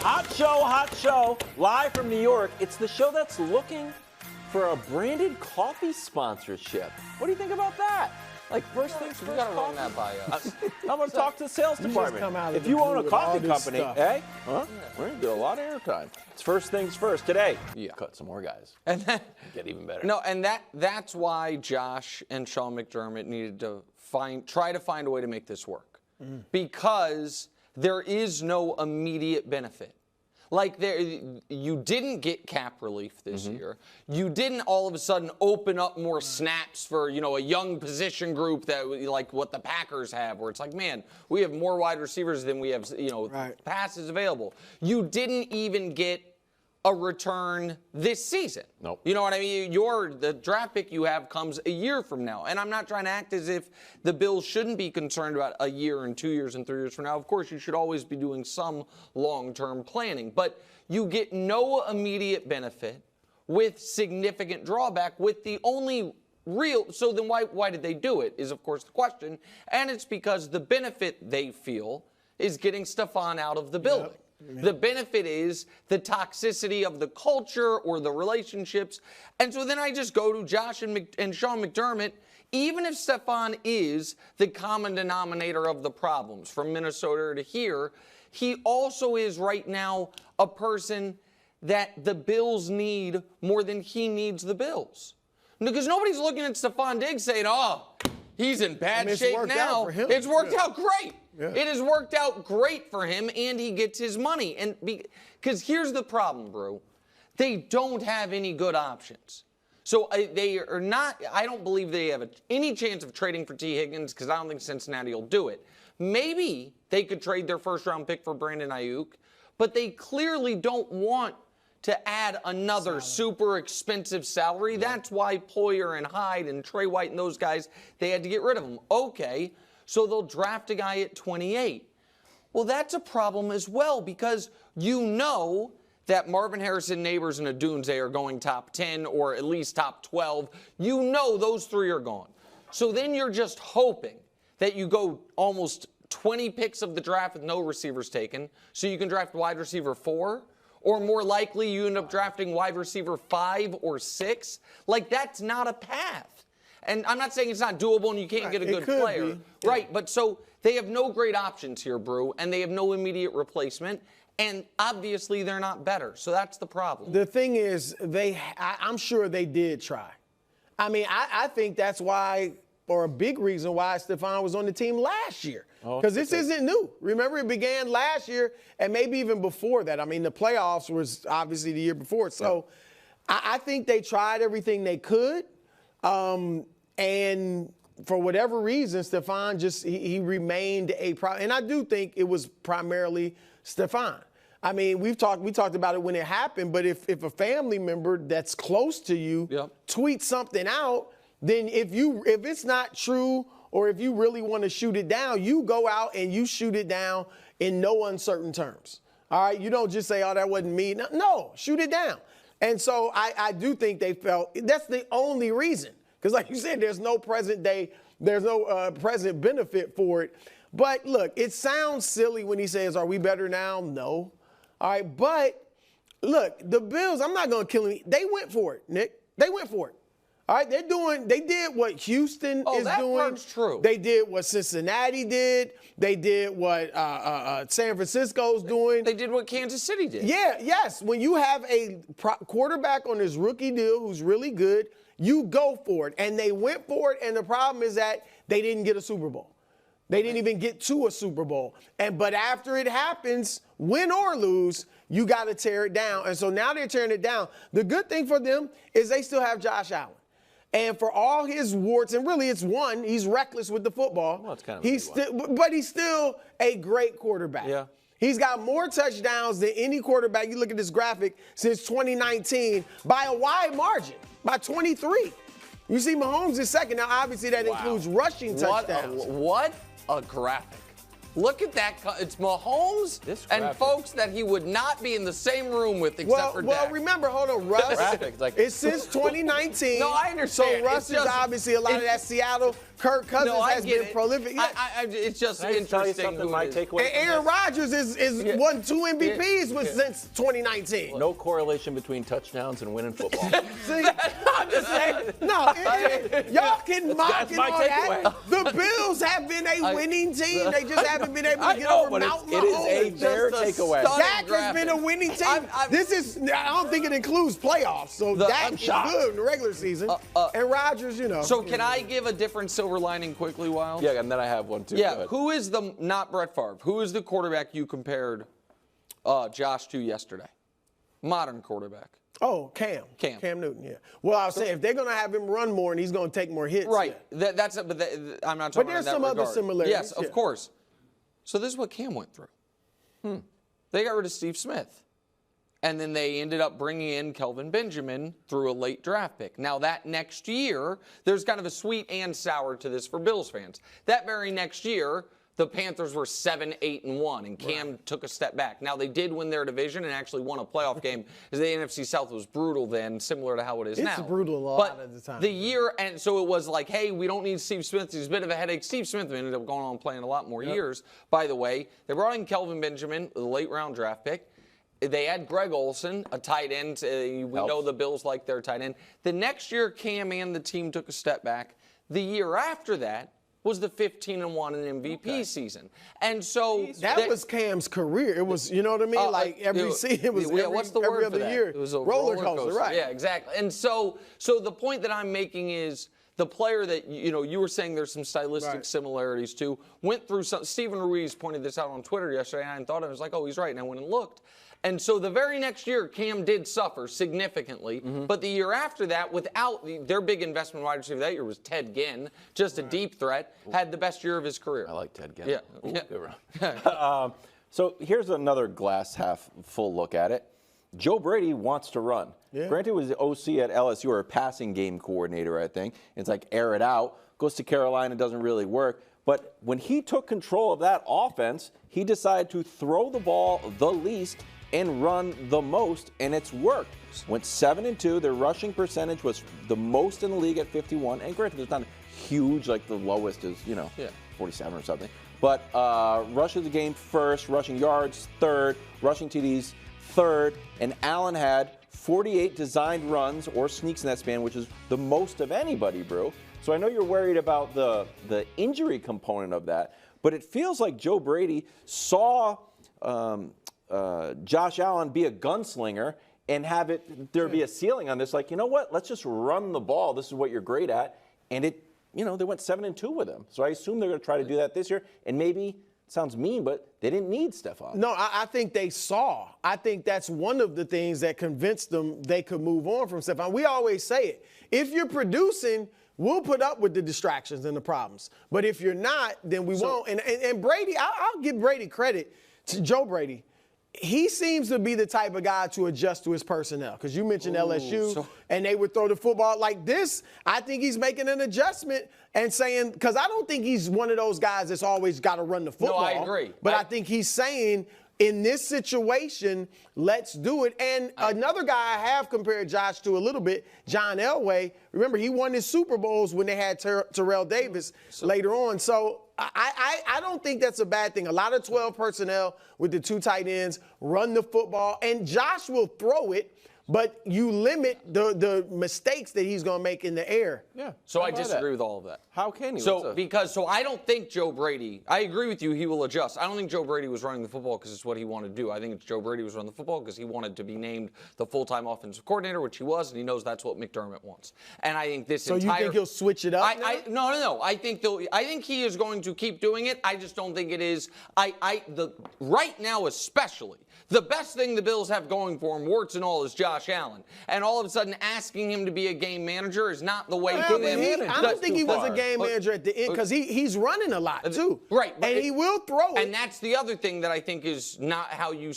Hot show, live from New York. It's the show that's looking for a branded coffee sponsorship. What do you think about that? Like, first things first, you gotta run that by us. I'm going to talk to the sales department. If you own a coffee company, we're going to get a lot of airtime. It's first things first. Today, cut some more guys. And then, get even better. No, and that's why Josh and Sean McDermott needed to try to find a way to make this work. Because there is no immediate benefit. Like, you didn't get cap relief this year. You didn't all of a sudden open up more snaps for, a young position group that, like what the Packers have, where it's like, man, we have more wide receivers than we have, passes available. You didn't even get a return this season. Nope. You know what I mean? The draft pick you have comes a year from now. And I'm not trying to act as if the Bills shouldn't be concerned about a year and 2 years and 3 years from now. Of course, you should always be doing some long-term planning. But you get no immediate benefit with significant drawback with the only real. So then why did they do it is, of course, the question. And it's because the benefit they feel is getting Stefon out of the building. Yep. The benefit is the toxicity of the culture or the relationships. And so then I just go to Josh and Sean McDermott. Even if Stefon is the common denominator of the problems from Minnesota to here, he also is right now a person that the Bills need more than he needs the Bills. Because nobody's looking at Stefon Diggs saying, he's in bad shape now. It's worked out great. Yeah. It has worked out great for him, and he gets his money. And because here's the problem, Brew. They don't have any good options. So they are not – I don't believe they have any chance of trading for T. Higgins because I don't think Cincinnati will do it. Maybe they could trade their first-round pick for Brandon Ayuk, but they clearly don't want to add another super expensive salary. Yeah. That's why Poyer and Hyde and Trey White and those guys, they had to get rid of them. Okay. So they'll draft a guy at 28. Well, that's a problem as well because you know that Marvin Harrison, Neighbors, and Odunze are going top 10 or at least top 12. You know those three are gone. So then you're just hoping that you go almost 20 picks of the draft with no receivers taken so you can draft wide receiver 4. Or more likely you end up drafting wide receiver 5 or 6. Like, that's not a path. And I'm not saying it's not doable and you can't get a good player. Yeah. Right, but so they have no great options here, Brew, and they have no immediate replacement. And obviously they're not better. So that's the problem. The thing is, I'm sure they did try. I mean, I think that's why, or a big reason why Stefon was on the team last year. Because this isn't new. Remember, it began last year and maybe even before that. I mean, the playoffs was obviously the year before. So I think they tried everything they could. And for whatever reason, Stefon he remained a problem. And I do think it was primarily Stefon. I mean, we talked about it when it happened, but if a family member that's close to you tweets something out, then if it's not true or if you really want to shoot it down, you go out and you shoot it down in no uncertain terms. All right? You don't just say, that wasn't me. No, shoot it down. And so I do think they felt that's the only reason. Because like you said, there's no present benefit for it. But look, it sounds silly when he says, are we better now? No. All right, but look, the Bills, I'm not going to kill him. They went for it, Nick. They went for it. All right, they did what Houston is doing. That part's true. They did what Cincinnati did. They did what San Francisco's doing. They did what Kansas City did. Yeah, yes. When you have a quarterback on his rookie deal who's really good, you go for it. And they went for it, and the problem is that they didn't get a Super Bowl. They didn't even get to a Super Bowl. But after it happens, win or lose, you got to tear it down. And so now they're tearing it down. The good thing for them is they still have Josh Allen. And for all his warts, and really it's one, he's reckless with the football. Well, it's kind of but he's still a great quarterback. Yeah. He's got more touchdowns than any quarterback, you look at this graphic, since 2019 by a wide margin, by 23. You see Mahomes is second. Now, obviously, that includes rushing touchdowns. What a graphic. Look at that. It's Mahomes and folks that he would not be in the same room with except for Dak. Well, remember, hold on, Russ. It's since 2019. No, I understand. So Russ is obviously a lot of that Seattle. Kirk Cousins has been prolific. It's just Can I interesting. tell you something, my takeaway? And Aaron Rodgers is won 2 MVPs since 2019. No correlation between touchdowns and winning football. See, I'm just saying. No, y'all can mock and all that. The Bills have been a winning team. They just haven't been able to get over Mount Mahomes. It is a fair takeaway. Dak has been a winning team. I don't think it includes playoffs. So Dak is good in the regular season. And Rodgers, So can I give a different silver lining quickly, Wild? Yeah, and then I have one too. Yeah, who is not Brett Favre, who is the quarterback you compared Josh to yesterday? Modern quarterback. Oh, Cam Newton, yeah. Well, I was saying, if they're going to have him run more and he's going to take more hits. Right. Yeah. I'm not talking about that. But there's some other similarities. Yes, of course. So this is what Cam went through. They got rid of Steve Smith. And then they ended up bringing in Kelvin Benjamin through a late draft pick. Now, that next year, there's kind of a sweet and sour to this for Bills fans. That very next year, the Panthers were 7-8-1, and Cam took a step back. Now, they did win their division and actually won a playoff game, as the NFC South was brutal then, similar to how it is now. It's brutal a lot of the time. The year, and so it was like, hey, we don't need Steve Smith. He's a bit of a headache. Steve Smith ended up going on and playing a lot more years. By the way, they brought in Kelvin Benjamin, the late-round draft pick. They had Greg Olsen, a tight end. We know the Bills like their tight end. The next year, Cam and the team took a step back. The year after that was the 15-1 and MVP season. And so that was Cam's career. It was, you know what I mean? Like every season, it was every other year. It was a roller coaster, right? Yeah, exactly. And so the point that I'm making is the player that, you were saying there's some stylistic similarities to, went through some. Stephen Ruiz pointed this out on Twitter yesterday, and I thought, I was like, oh, he's right. And I went and looked. And so the very next year, Cam did suffer significantly. But the year after that, without their big investment wide receiver that year was Ted Ginn, just a deep threat, had the best year of his career. I like Ted Ginn. Yeah. Good run. So here's another glass half full look at it. Joe Brady wants to run. Yeah. Granted, he was the OC at LSU, or a passing game coordinator, I think. It's like air it out. Goes to Carolina, doesn't really work. But when he took control of that offense, he decided to throw the ball the least and run the most, and it's worked. Went 7-2. Their rushing percentage was the most in the league at 51. And granted, there's not huge, like the lowest is, 47 or something. But rushes the game first, rushing yards third, rushing TDs third, and Allen had 48 designed runs or sneaks in that span, which is the most of anybody, Brew. So I know you're worried about the injury component of that, but it feels like Joe Brady saw Josh Allen be a gunslinger and have there be a ceiling on this. Like, you know what? Let's just run the ball. This is what you're great at. And they went 7-2 with him. So I assume they're going to try to do that this year. And maybe, it sounds mean, but they didn't need Stefon. No, I think they saw. I think that's one of the things that convinced them they could move on from Stefon. We always say it. If you're producing, we'll put up with the distractions and the problems. But if you're not, then we won't. And Brady, I'll give Brady credit to Joe Brady. He seems to be the type of guy to adjust to his personnel, because you mentioned LSU, and they would throw the football like this. I think he's making an adjustment and saying, because I don't think he's one of those guys that's always got to run the football. No, I agree. But I think he's saying, in this situation, let's do it. And another guy I have compared Josh to a little bit, John Elway. Remember, he won his Super Bowls when they had Terrell Davis later on. So I don't think that's a bad thing. A lot of 12 personnel with the 2 tight ends, run the football, and Josh will throw it, but you limit the mistakes that he's going to make in the air. Yeah. So I disagree with all of that. How can you? So I don't think Joe Brady, I agree with you, he will adjust. I don't think Joe Brady was running the football because it's what he wanted to do. I think it's Joe Brady was running the football because he wanted to be named the full-time offensive coordinator, which he was, and he knows that's what McDermott wants. And I think So you think he'll switch it up now? No. I think he is going to keep doing it. I just don't think it is. Right now especially, The best thing the Bills have going for them, warts and all, is Josh Allen. And all of a sudden, asking him to be a game manager is not the way for them. I don't think he was a game manager at the end because he's running a lot, too. Right. And he will throw it. And that's the other thing that I think is not how you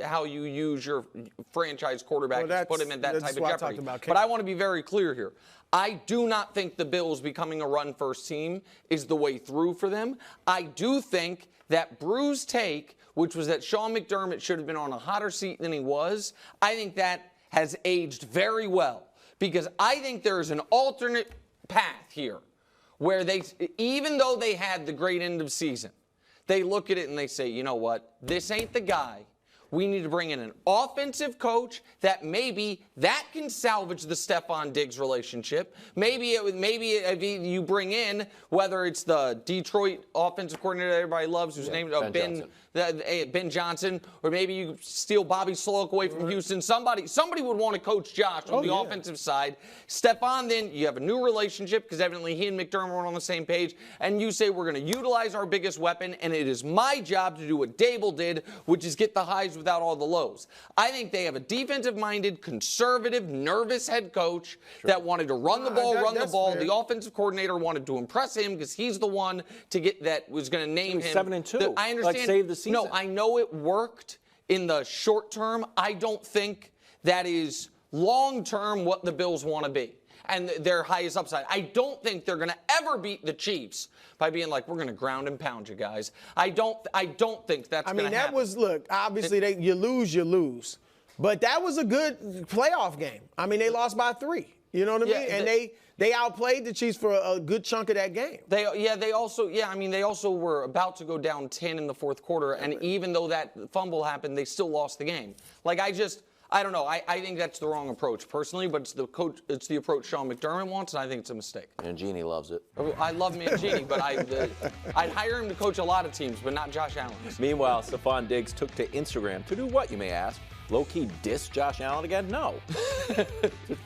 how you use your franchise quarterback to put him in that type of jeopardy. But I want to be very clear here. I do not think the Bills becoming a run-first team is the way through for them. I do think that Bruce's take, which was that Sean McDermott should have been on a hotter seat than he was, I think that has aged very well. Because I think there's an alternate path here where they, even though they had the great end of season, they look at it and they say, you know what, this ain't the guy. We need to bring in an offensive coach that can salvage the Stefon Diggs relationship. Maybe if you bring in, whether it's the Detroit offensive coordinator that everybody loves, whose name is Ben Johnson, or maybe you steal Bobby Sloak away from Houston. Somebody would want to coach Josh on the offensive side. Stefon, then you have a new relationship because evidently he and McDermott were on the same page, and you say we're going to utilize our biggest weapon, and it is my job to do what Dable did, which is get the highs without all the lows. I think they have a defensive-minded, conservative, nervous head coach that wanted to run the ball, Fair. The offensive coordinator wanted to impress him because he's the one to get that was going to name him. 7-2. I understand. Like save the season. No, I know it worked in the short term. I don't think that is long term what the Bills want to be and their highest upside. I don't think they're going to ever beat the Chiefs by being like, we're going to ground and pound you guys. I don't think that's going to happen. That was, look, obviously you lose. But that was a good playoff game. I mean, they lost by 3. You know what I mean? And they outplayed the Chiefs for a good chunk of that game. They also were about to go down 10 in the fourth quarter, and even though that fumble happened, they still lost the game. Like, I don't know. I think that's the wrong approach personally, but it's the approach Sean McDermott wants, and I think it's a mistake. Mangini loves it. I love Mangini, but I'd hire him to coach a lot of teams, but not Josh Allen. Meanwhile, Stefon Diggs took to Instagram to do what, you may ask? Low-key diss Josh Allen again? No. To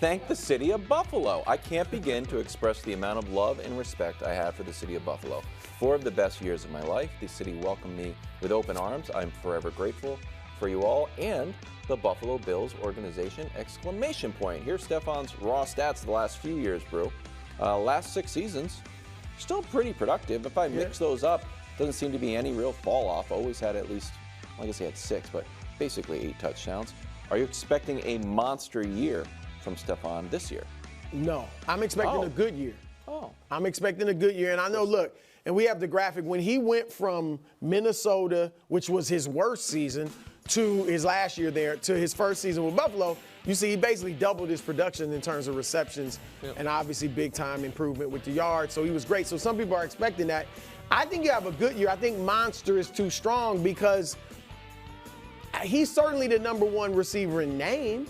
thank the city of Buffalo. I can't begin to express the amount of love and respect I have for the city of Buffalo. 4 of the best years of my life. The city welcomed me with open arms. I'm forever grateful for you all and the Buffalo Bills organization! Exclamation point. Here's Stefon's raw stats the last few years, Brew. Last 6 seasons, still pretty productive. If I mix those up, doesn't seem to be any real fall off. Always had at least, I guess he had 6, but basically 8 touchdowns. Are you expecting a monster year from Stefon this year? No, I'm expecting a good year. I'm expecting a good year. And I know, look, and we have the graphic. When he went from Minnesota, which was his worst season, to his last year there, to his first season with Buffalo, you see he basically doubled his production in terms of receptions and obviously big-time improvement with the yards. So he was great. So some people are expecting that. I think you have a good year. I think monster is too strong because he's certainly the number 1 receiver in name.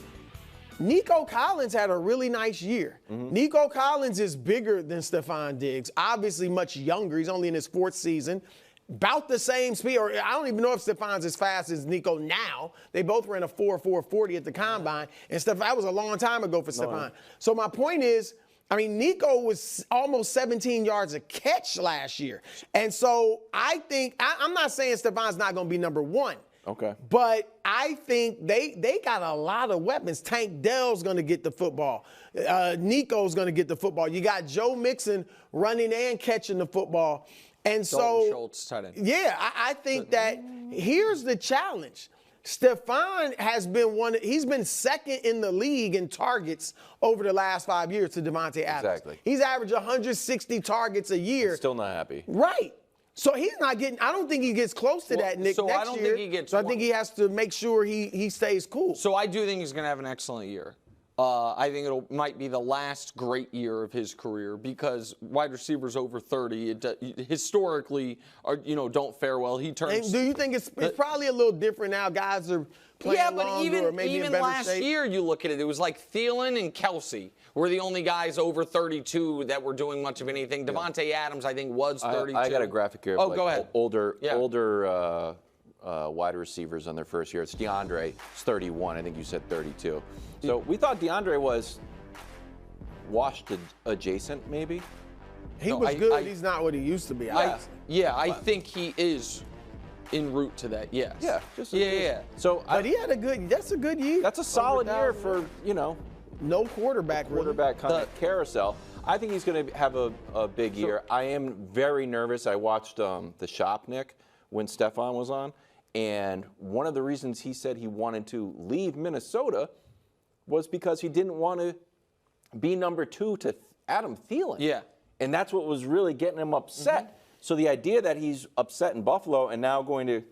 Nico Collins had a really nice year. Nico Collins is bigger than Stefon Diggs, obviously much younger. He's only in his 4th season. About the same speed, or I don't even know if Stefon's as fast as Nico now. They both ran a 4.40 at the combine, and that was a long time ago for Stefon. So my point is, I mean, Nico was almost 17 yards a catch last year. And so I think, I'm not saying Stefon's not going to be number 1. Okay. But I think they got a lot of weapons. Tank Dell's going to get the football. Nico's going to get the football. You got Joe Mixon running and catching the football. And so, Schultz, tight end. Yeah, I think that here's the challenge. Stefon has been he's been 2nd in the league in targets over the last 5 years to Devontae Adams. Exactly. He's averaged 160 targets a year. Still not happy. Right. So he's not getting, I don't think he gets close to that, Nick, next year. I don't think he gets I think he has to make sure he stays cool. So I do think he's going to have an excellent year. I think might be the last great year of his career because wide receivers over 30 historically don't fare well. He turns. And do you think it's probably a little different now? Guys are playing longer or maybe in better last shape? Year you look at it was like Thielen and Kelsey were the only guys over 32 that were doing much of anything. Devontae Adams, I think, was 32. I got a graphic here. Go ahead. Older wide receivers on their first year. It's DeAndre. It's 31. I think you said 32. So we thought DeAndre was washed adjacent, maybe. He was good. He's not what he used to be. I think he is en route to that, yes. Yeah. So But that's a good year. that's a solid year for, no quarterback kind of carousel. I think he's going to have a big year. I am very nervous. I watched the Shop, Nick, when Stefon was on, and one of the reasons he said he wanted to leave Minnesota was because he didn't want to be number 2 to Adam Thielen. Yeah. And that's what was really getting him upset. Mm-hmm. So the idea that he's upset in Buffalo and now going to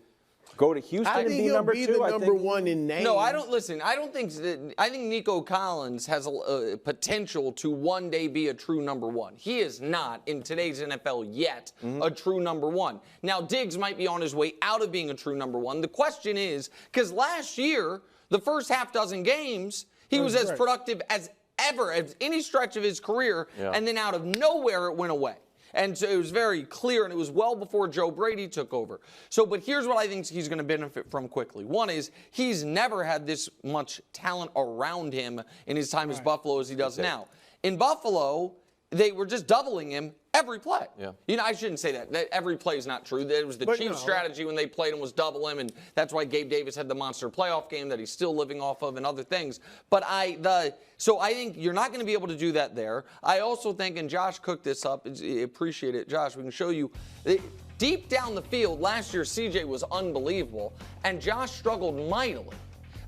go to Houston and be number 2, the number 1 in name. No, I think Nico Collins has a potential to one day be a true number 1. He is not in today's NFL yet a true number 1. Now Diggs might be on his way out of being a true number 1. The question is, because last year, the first half dozen games, he was as productive as ever, at any stretch of his career, and then out of nowhere it went away. And so it was very clear, and it was well before Joe Brady took over. So, but here's what I think he's going to benefit from quickly. One is he's never had this much talent around him in his time as Buffalo as he does now. In Buffalo, they were just doubling him every play. Yeah. I shouldn't say that. Every play is not true. It was the Chiefs' strategy when they played him was double him, and that's why Gabe Davis had the monster playoff game that he's still living off of and other things. But so I think you're not going to be able to do that there. I also think, and Josh cooked this up, I appreciate it. Josh, we can show you. Deep down the field, last year CJ was unbelievable, and Josh struggled mightily.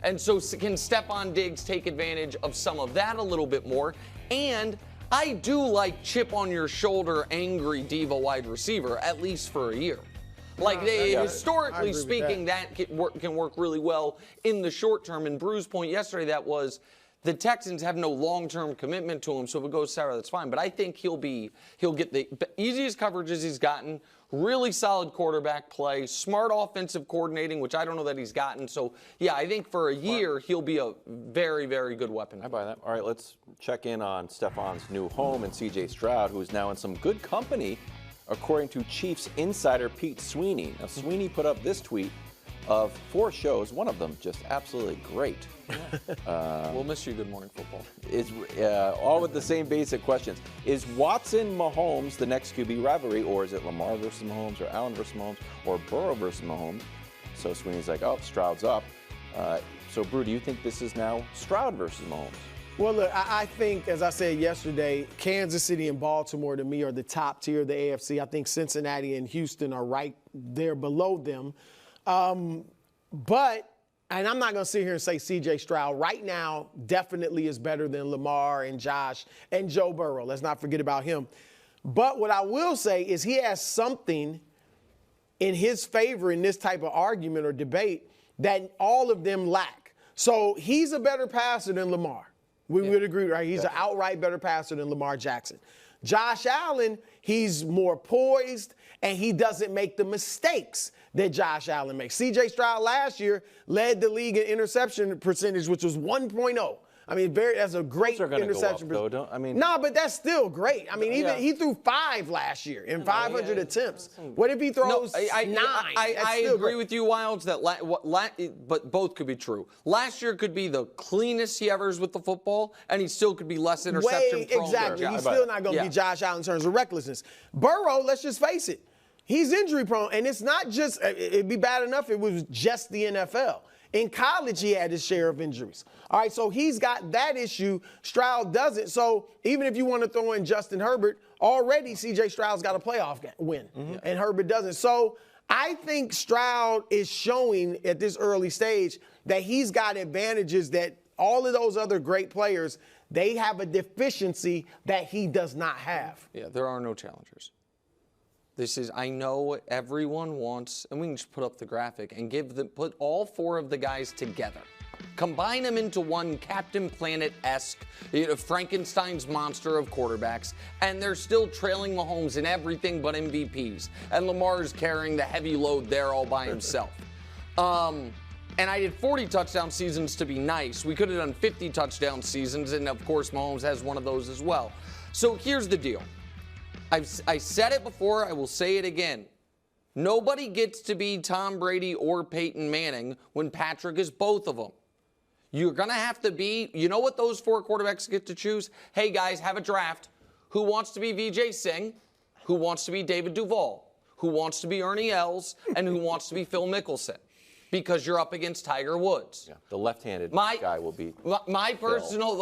And so can Stefon Diggs take advantage of some of that a little bit more? And I do like chip on your shoulder, angry diva wide receiver, at least for a year. Historically speaking, that can work really well in the short term. And Bruce's point yesterday, that was the Texans have no long-term commitment to him, so if it goes sour, that's fine. But I think he'll get the easiest coverages he's gotten, really solid quarterback play, smart offensive coordinating, which I don't know that he's gotten. So, yeah, I think for a year, he'll be a very, very good weapon. I buy that. All right, let's check in on Stefon's new home and C.J. Stroud, who is now in some good company, according to Chiefs insider Pete Sweeney. Now, Sweeney put up this tweet of 4 shows, one of them just absolutely great. We'll miss you, Good Morning Football. Is all with the same basic questions. Is Watson-Mahomes the next QB rivalry, or is it Lamar versus Mahomes, or Allen versus Mahomes, or Burrow versus Mahomes? So Sweeney's like, oh, Stroud's up. So, Brew, do you think this is now Stroud versus Mahomes? Well, look, I think, as I said yesterday, Kansas City and Baltimore, to me, are the top tier of the AFC. I think Cincinnati and Houston are right there below them. And I'm not going to sit here and say C.J. Stroud right now definitely is better than Lamar and Josh and Joe Burrow. Let's not forget about him. But what I will say is he has something in his favor in this type of argument or debate that all of them lack. So he's a better passer than Lamar. We would agree, right? He's an outright better passer than Lamar Jackson. Josh Allen, he's more poised, and he doesn't make the mistakes that Josh Allen makes. C.J. Stroud last year led the league in interception percentage, which was 1.0. I mean, that's a great interception percentage. No, but that's still great. I mean, even he threw 5 last year in 500 attempts. What if he throws 9? I agree with you, Wildes, but both could be true. Last year could be the cleanest he ever is with the football, and he still could be less interception prone. Exactly. He's still not going to be Josh Allen in terms of recklessness. Burrow, let's just face it, he's injury prone, and it's not just, it'd be bad enough if it was just the NFL. In college, he had his share of injuries. All right, so he's got that issue. Stroud doesn't. So even if you want to throw in Justin Herbert, already C.J. Stroud's got a playoff win, and Herbert doesn't. So I think Stroud is showing at this early stage that he's got advantages that all of those other great players, they have a deficiency that he does not have. Yeah, there are no challengers. I know everyone wants, and we can just put up the graphic and put all 4 of the guys together. Combine them into one Captain Planet-esque, Frankenstein's monster of quarterbacks, and they're still trailing Mahomes in everything but MVPs. And Lamar's carrying the heavy load there all by himself. And I did 40 touchdown seasons to be nice. We could have done 50 touchdown seasons, and of course Mahomes has one of those as well. So here's the deal. I said it before, I will say it again. Nobody gets to be Tom Brady or Peyton Manning when Patrick is both of them. You're going to have to be, you know what those 4 quarterbacks get to choose? Hey, guys, have a draft. Who wants to be VJ Singh? Who wants to be David Duval? who wants to be Ernie Els and who wants to be Phil Mickelson, because you're up against Tiger Woods. Yeah, the left-handed guy will be. My personal,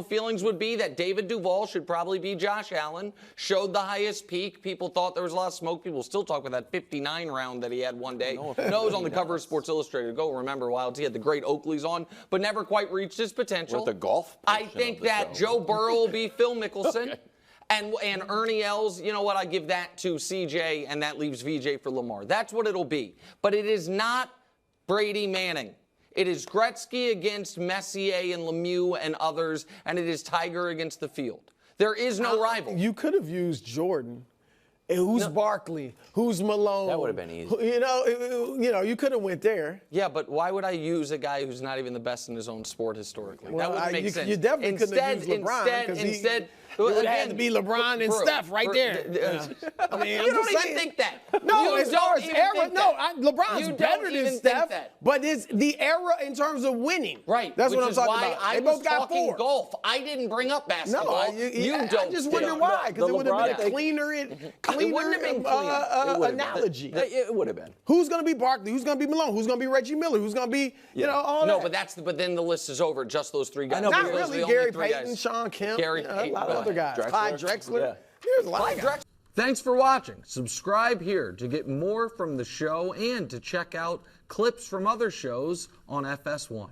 feelings would be that David Duval should probably be Josh Allen. Showed the highest peak. People thought there was a lot of smoke. People still talk about that 59 round that he had one day. No, it was on the cover of Sports Illustrated. Go remember, Wildes. He had the great Oakleys on, but never quite reached his potential. With the golf. I think that Joe Burrow will be Phil Mickelson. Okay. And Ernie Els, you know what? I give that to CJ, and that leaves VJ for Lamar. That's what it'll be. But it is not Brady Manning. It is Gretzky against Messier and Lemieux and others, and it is Tiger against the field. There is no rival. You could have used Jordan. Who's Barkley? Who's Malone? That would have been easy. You could have went there. Yeah, but why would I use a guy who's not even the best in his own sport historically? That wouldn't make sense. You definitely couldn't have used LeBron. Instead, it would have to be LeBron and Steph right there. I mean, you don't even think that. No, as far as era, LeBron's You better don't than even Steph, think that. but it's the era in terms of winning. Right. That's what I'm Which is talking why about. I They was both got talking 4. golf. I didn't bring up basketball. No, you don't. I just wonder why, because it would have been a cleaner It wouldn't have been cleaner. analogy. It would have been. Who's going to be Barkley? Who's going to be Malone? Who's going to be Reggie Miller? Who's going to be, all No, that? but then the list is over. Just those 3 guys. Not Those are the really. only Gary 3 Payton, guys. Sean Kemp, Gary a Payton, lot of other guys. Drexler. Clyde Drexler. Yeah. There's a lot of guys. Thanks for watching. Subscribe here to get more from the show and to check out clips from other shows on FS1.